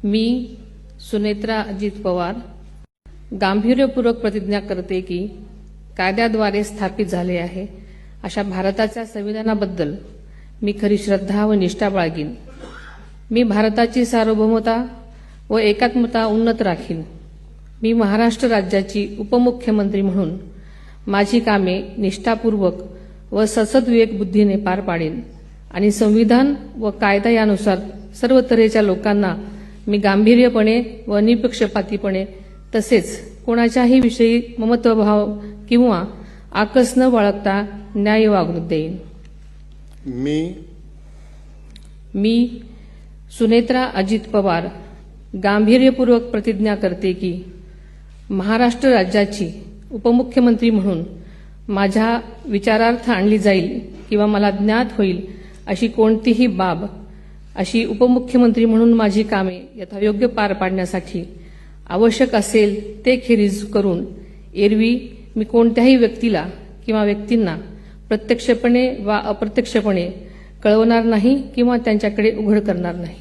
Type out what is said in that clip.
मी सुनेत्रा अजित पवार गांभीर्यपूर्वक प्रतिज्ञा करते की कायद्याद्वारे स्थापित झाले आहे अशा भारताच्या संविधानाबद्दल मी खरी श्रद्धा व निष्ठा बाळगीन. मी भारताची सार्वभौमता व एकात्मता उन्नत राखीन. मी महाराष्ट्र राज्याची उपमुख्यमंत्री म्हणून माझी कामे निष्ठापूर्वक व सद्विवेक बुद्धीने पार पाडेन आणि संविधान व कायदा यानुसार सर्व तऱ्हेच्या लोकांना मी गांभीर्यपणे व निपक्षपातीपणे तसेच कोणाच्याही विषयी ममत्वभाव किंवा आकस न बाळगता न्याय वागणूक देईन. मी सुनेत्रा अजित पवार गांभीर्यपूर्वक प्रतिज्ञा करते की महाराष्ट्र राज्याची उपमुख्यमंत्री म्हणून माझ्या विचारार्थ आणली जाईल किंवा मला ज्ञात होईल अशी कोणतीही बाब अशी उपमुख्यमंत्री म्हणून माझी कामे यथायोग्य पार पाडण्यासाठी आवश्यक असेल ते खेरीज करून एरवी मी कोणत्याही व्यक्तीला किंवा व्यक्तींना प्रत्यक्षपणे वा अप्रत्यक्षपणे कळवणार नाही किंवा त्यांच्याकडे उघड करणार नाही.